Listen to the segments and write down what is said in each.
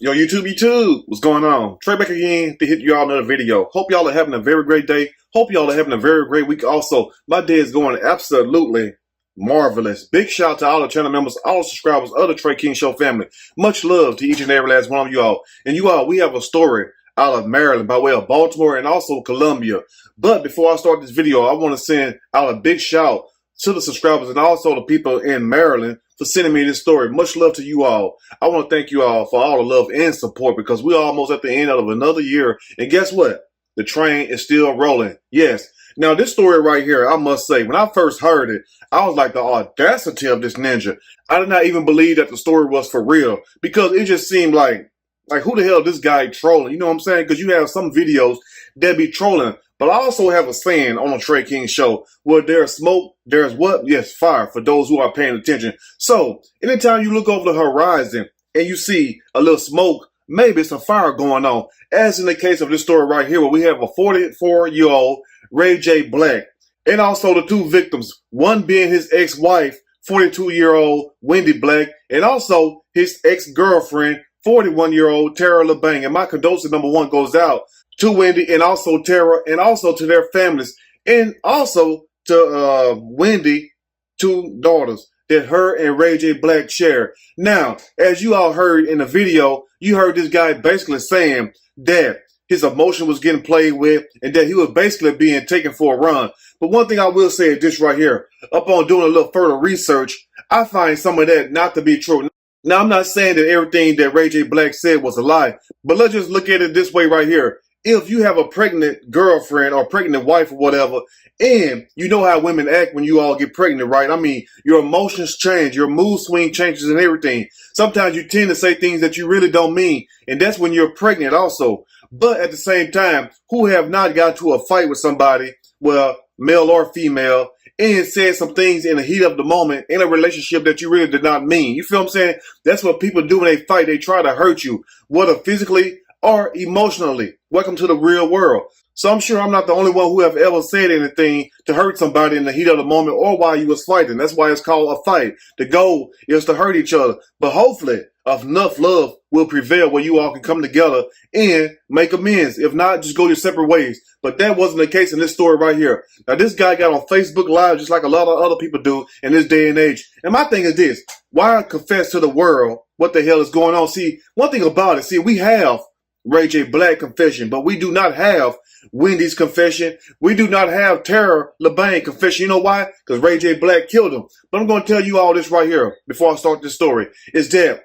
Yo, YouTube, what's going on? Trey back again to hit you all another video. Hope y'all are having a very great day. Hope y'all are having a very great week also. My day is going absolutely marvelous. Big shout out to all the channel members, all the subscribers of the Trey King Show family. Much love to each and every last one of you all. And you all, we have a story out of Maryland by way of Baltimore and also Columbia. But before I start this video, I want to send out a big shout to the subscribers and also the people in Maryland for sending me this story. Much love to you all. I want to thank you all for all the love and support because we're almost at the end of another year. And guess what? The train is still rolling. Yes. Now, this story right here, I must say, when I first heard it, I was like, the audacity of this ninja. I did not even believe that the story was for real because it just seemed like who the hell is this guy trolling? You know what I'm saying? Because you have some videos that be trolling. But I also have a saying on the Trey King Show, where there's smoke, there's what? Yes, fire, for those who are paying attention. So anytime you look over the horizon and you see a little smoke, maybe it's a fire going on. As in the case of this story right here, where we have a 44-year-old Rajaee Black, and also the two victims, one being his ex-wife, 42-year-old Wendy Black, and also his ex-girlfriend, 41-year-old Tara LeBang. And my condolences number one goes out to Wendy and also Tara and also to their families and also to Wendy, two daughters that her and Rajaee Black share. Now, as you all heard in the video, you heard this guy basically saying that his emotion was getting played with and that he was basically being taken for a run. But one thing I will say is this right here. Upon doing a little further research, I find some of that not to be true. Now, I'm not saying that everything that Rajaee Black said was a lie, but let's just look at it this way right here. If you have a pregnant girlfriend or pregnant wife or whatever, and you know how women act when you all get pregnant, right? I mean, your emotions change, your mood swing changes and everything. Sometimes you tend to say things that you really don't mean, and that's when you're pregnant also. But at the same time, who have not got to a fight with somebody, well, male or female, and said some things in the heat of the moment in a relationship that you really did not mean. You feel what I'm saying? That's what people do when they fight. They try to hurt you, whether physically or emotionally. Welcome to the real world. So I'm sure I'm not the only one who have ever said anything to hurt somebody in the heat of the moment or while you was fighting. That's why it's called a fight. The goal is to hurt each other. But hopefully enough love will prevail where you all can come together and make amends. If not, just go your separate ways. But that wasn't the case in this story right here. Now, this guy got on Facebook Live just like a lot of other people do in this day and age. And my thing is this. Why confess to the world what the hell is going on? See, one thing about it, see, we have Rajaee Black confession, but we do not have Wendy's confession. We do not have Tara LeBang confession. You know why? Because Rajaee Black killed him. But I'm going to tell you all this right here before I start this story. Is that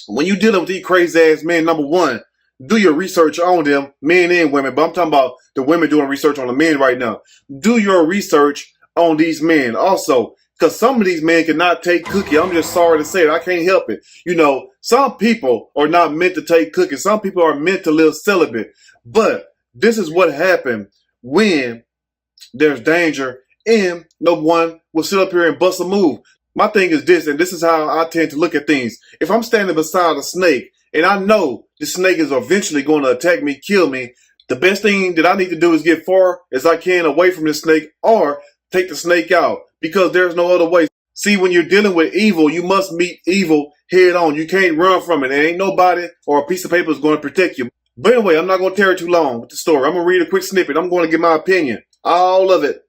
when you're dealing with these crazy ass men, number one, do your research on them, men and women. But I'm talking about the women doing research on the men right now. Do your research on these men also. Because some of these men cannot take cookie. I'm just sorry to say it. I can't help it. You know, some people are not meant to take cookie. Some people are meant to live celibate. But this is what happened when there's danger and no one will sit up here and bust a move. My thing is this, and this is how I tend to look at things. If I'm standing beside a snake and I know the snake is eventually going to attack me, kill me, the best thing that I need to do is get far as I can away from the snake or take the snake out. Because there's no other way. See, when you're dealing with evil, you must meet evil head on. You can't run from it. There ain't nobody or a piece of paper is going to protect you. But anyway, I'm not going to tear it too long with the story. I'm going to read a quick snippet. I'm going to give my opinion. All of it.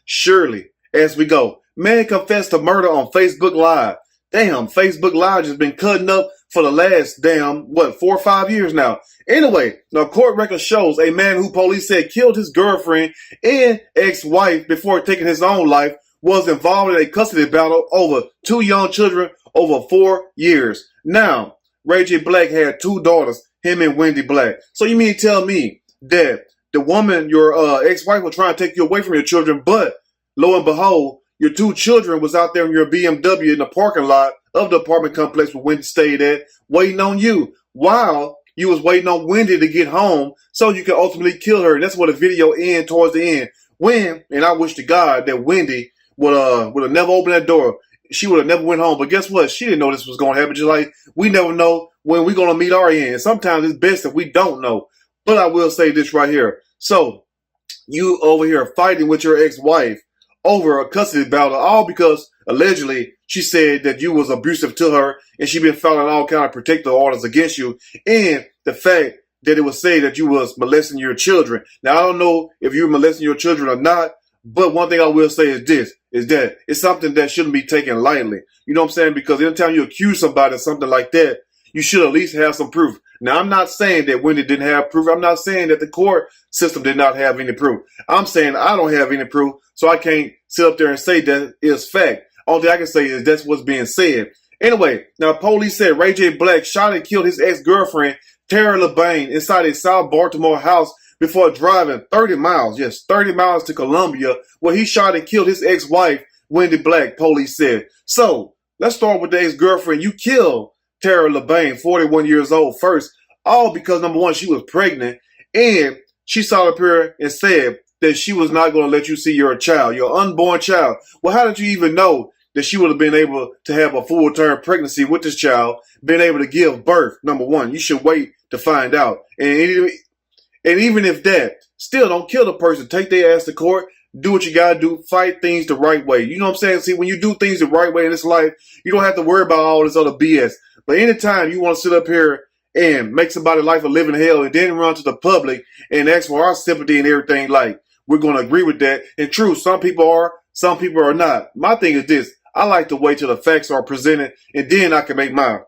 Surely, as we go. Man confessed to murder on Facebook Live. Damn, Facebook Live has been cutting up for the last 4 or 5 years now. Anyway, now court record shows a man who police said killed his girlfriend and ex-wife before taking his own life was involved in a custody battle over 2 young children over 4 years. Now, Rajaee Black had 2 daughters, him and Wendy Black. So you mean to tell me that the woman, your ex-wife, was trying to take you away from your children, but lo and behold, your 2 children was out there in your BMW in the parking lot of the apartment complex where Wendy stayed at, waiting on you while you was waiting on Wendy to get home so you could ultimately kill her. And that's what the video ends towards the end. When, and I wish to God that Wendy would have never opened that door. She would have never went home. But guess what? She didn't know this was going to happen. Just like we never know when we're going to meet our end. Sometimes it's best if we don't know. But I will say this right here. So you over here fighting with your ex-wife over a custody battle, all because allegedly she said that you was abusive to her and she been filing all kind of protective orders against you, and the fact that it was said that you was molesting your children. Now, I don't know if you were molesting your children or not, but one thing I will say is this, is that it's something that shouldn't be taken lightly. You know what I'm saying? Because anytime you accuse somebody of something like that, you should at least have some proof. Now, I'm not saying that Wendy didn't have proof. I'm not saying that the court system did not have any proof. I'm saying I don't have any proof, so I can't sit up there and say that is fact. All thing I can say is that's what's being said. Anyway, now police said Rajaee Black shot and killed his ex-girlfriend, Tara LeBain, inside a South Baltimore house before driving 30 miles, yes, 30 miles to Columbia, where he shot and killed his ex-wife, Wendy Black, police said. So, let's start with the ex-girlfriend. You killed Tara LeBain, 41 years old, first, all because, number one, she was pregnant, and she sat up here and said that she was not going to let you see your child, your unborn child. Well, how did you even know that she would have been able to have a full-term pregnancy with this child, been able to give birth? Number one, you should wait to find out. And even if that, still don't kill the person. Take their ass to court. Do what you got to do. Fight things the right way. You know what I'm saying? See, when you do things the right way in this life, you don't have to worry about all this other BS. But anytime you want to sit up here and make somebody's life a living hell and then run to the public and ask for our sympathy and everything, like, we're going to agree with that. And true, some people are, some people are not. My thing is this. I like to wait till the facts are presented, and then I can make my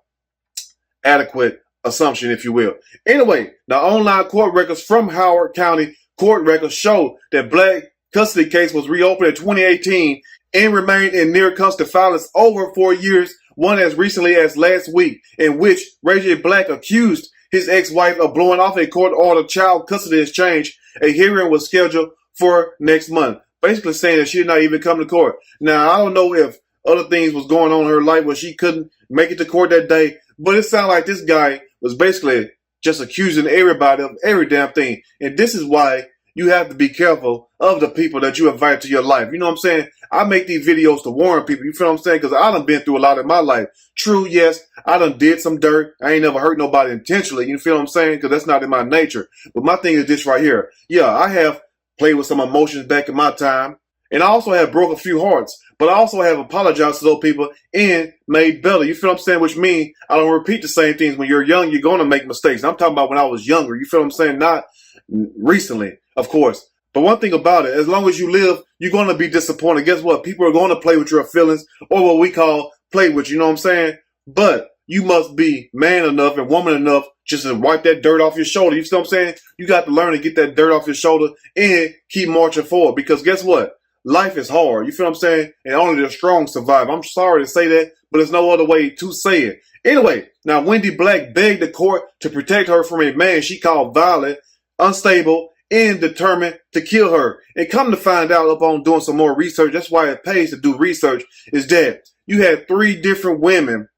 adequate assumption, if you will. Anyway, now online court records from Howard County court records show that Black custody case was reopened in 2018 and remained in near constant violence over 4 years, one as recently as last week, in which Rajaee Black accused his ex-wife of blowing off a court-ordered child custody exchange. A hearing was scheduled for next month, basically saying that she did not even come to court. Now, I don't know if other things was going on in her life where she couldn't make it to court that day, but it sounded like this guy was basically just accusing everybody of every damn thing. And this is why you have to be careful of the people that you invite to your life. You know what I'm saying? I make these videos to warn people. You feel what I'm saying? Because I done been through a lot in my life. True, yes, I done did some dirt. I ain't never hurt nobody intentionally. You feel what I'm saying? Because that's not in my nature. But my thing is this right here. Yeah, I have played with some emotions back in my time. And I also have broke a few hearts. But I also have apologized to those people and made better. You feel what I'm saying? Which means I don't repeat the same things. When you're young, you're going to make mistakes. I'm talking about when I was younger. You feel what I'm saying? Not recently, of course. But one thing about it, as long as you live, you're going to be disappointed. Guess what? People are going to play with your feelings, or what we call play with you. You know what I'm saying? But you must be man enough and woman enough just to wipe that dirt off your shoulder. You feel what I'm saying? You got to learn to get that dirt off your shoulder and keep marching forward. Because guess what? Life is hard. You feel what I'm saying? And only the strong survive. I'm sorry to say that, but there's no other way to say it. Anyway, now Wendy Black begged the court to protect her from a man she called violent, unstable, and determined to kill her. And come to find out upon doing some more research, that's why it pays to do research, is that you had 3 different women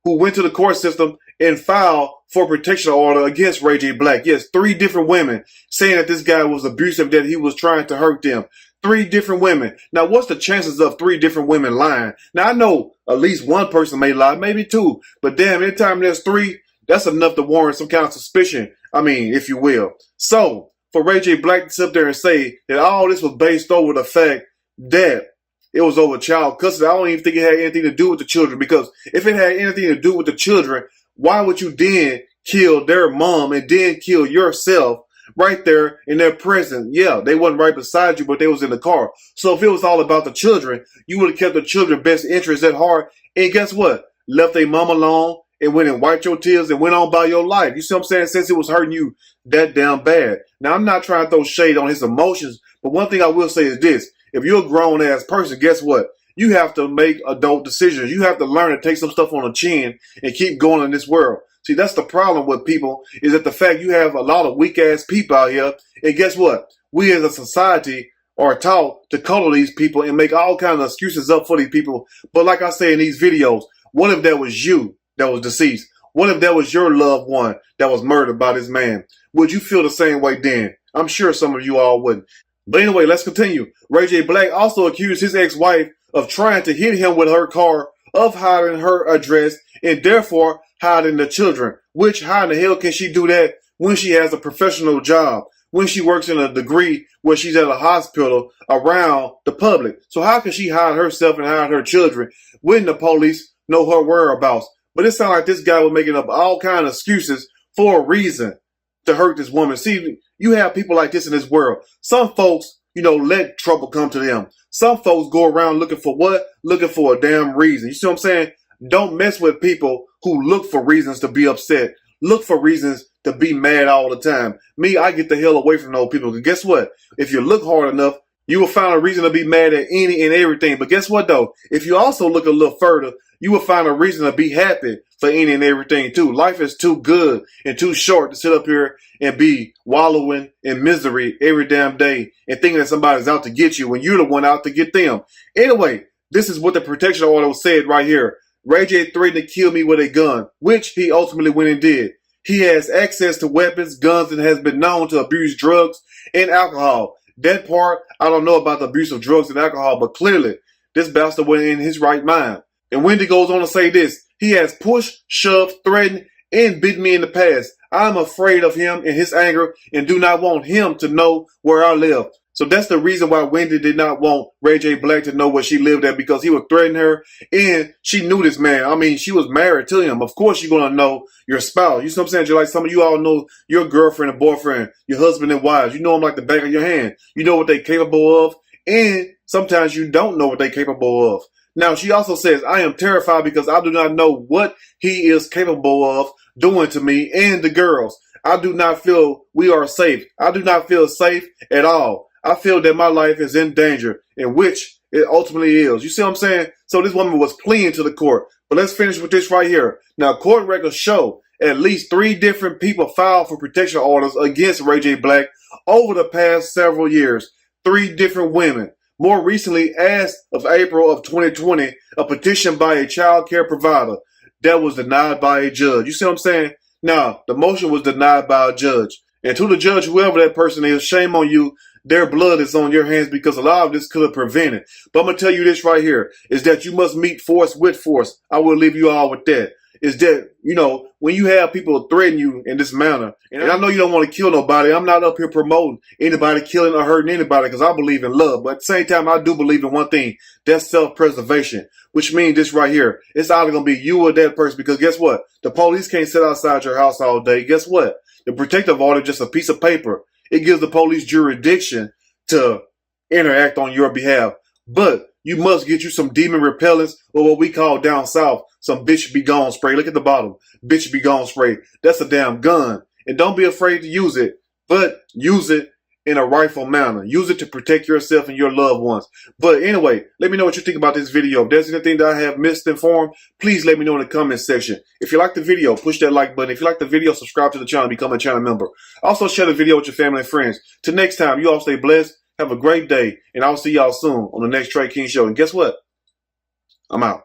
who went to the court system and filed for protection order against Rajaee Black. Yes, 3 different women saying that this guy was abusive, that he was trying to hurt them. 3 different women. Now, what's the chances of 3 different women lying? Now, I know at least one person may lie, maybe 2. But damn, anytime there's 3, that's enough to warrant some kind of suspicion. I mean, if you will. So, for Rajaee Black to sit up there and say that all this was based over the fact that it was over child custody, I don't even think it had anything to do with the children. Because if it had anything to do with the children, why would you then kill their mom and then kill yourself right there in their presence? Yeah, they wasn't right beside you, but they was in the car. So if it was all about the children, you would have kept the children's best interest at heart. And guess what? Left their mom alone and went and wiped your tears and went on by your life. You see what I'm saying? Since it was hurting you that damn bad. Now, I'm not trying to throw shade on his emotions, but one thing I will say is this. If you're a grown-ass person, guess what? You have to make adult decisions. You have to learn to take some stuff on the chin and keep going in this world. See, that's the problem with people, is that the fact you have a lot of weak-ass people out here, and guess what? We as a society are taught to color these people and make all kinds of excuses up for these people. But like I say in these videos, what if that was you that was deceased? What if that was your loved one that was murdered by this man? Would you feel the same way then? I'm sure some of you all wouldn't. But anyway, let's continue. Rajaee Black also accused his ex-wife of trying to hit him with her car, of hiding her address, and therefore hiding the children. Which, how in the hell can she do that when she has a professional job? when she works in a degree where she's at a hospital around the public? So how can she hide herself and hide her children when the police know her whereabouts? But it sounds like this guy was making up all kind of excuses for a reason to hurt this woman. See, you have people like this in this world. Some folks, let trouble come to them. Some folks go around looking for what? Looking for a damn reason. You see what I'm saying? Don't mess with people who look for reasons to be upset. Look for reasons to be mad all the time. Me, I get the hell away from those people. Because guess what? If you look hard enough, you will find a reason to be mad at any and everything. But guess what, though? If you also look a little further, you will find a reason to be happy for any and everything, too. Life is too good and too short to sit up here and be wallowing in misery every damn day and thinking that somebody's out to get you when you're the one out to get them. Anyway, this is what the protection order said right here. Rajaee threatened to kill me with a gun, which he ultimately went and did. He has access to weapons, guns, and has been known to abuse drugs and alcohol. That part, I don't know about the abuse of drugs and alcohol, but clearly, this bastard wasn't in his right mind. And Wendy goes on to say this: he has pushed, shoved, threatened, and bitten me in the past. I'm afraid of him and his anger and do not want him to know where I live. So that's the reason why Wendy did not want Rajaee Black to know where she lived at, because he would threaten her, and she knew this man. I mean, she was married to him. Of course you're going to know your spouse. You know what I'm saying? Just like some of you all know your girlfriend and boyfriend, your husband and wives. You know them like the back of your hand. You know what they're capable of, and sometimes you don't know what they're capable of. Now, she also says, I am terrified because I do not know what he is capable of doing to me and the girls. I do not feel we are safe. I do not feel safe at all. I feel that my life is in danger, in which it ultimately is. You see what I'm saying? So this woman was pleading to the court. But let's finish with this right here. Now, court records show at least 3 different people filed for protection orders against Rajaee Black over the past several years. 3 different women. More recently, as of April of 2020, a petition by a child care provider that was denied by a judge. You see what I'm saying? Now, the motion was denied by a judge. And to the judge, whoever that person is, shame on you. Their blood is on your hands, because a lot of this could have prevented. But I'm going to tell you this right here, is that you must meet force with force. I will leave you all with that. Is that, when you have people threaten you in this manner, and I know you don't want to kill nobody. I'm not up here promoting anybody killing or hurting anybody, because I believe in love. But at the same time, I do believe in one thing. That's self-preservation, which means this right here. It's either going to be you or that person, because guess what? The police can't sit outside your house all day. Guess what? The protective order is just a piece of paper. It gives the police jurisdiction to interact on your behalf. But you must get you some demon repellents, or what we call down south, some bitch be gone spray. Look at the bottom. Bitch be gone spray. That's a damn gun. And don't be afraid to use it, but use it in a rightful manner. Use it to protect yourself and your loved ones. But anyway, let me know what you think about this video. If there's anything that I have misinformed, please let me know in the comment section. If you like the video, push that like button. If you like the video, subscribe to the channel, become a channel member. Also, share the video with your family and friends. Till next time, you all stay blessed. Have a great day. And I'll see y'all soon on the next Trey King Show. And guess what? I'm out.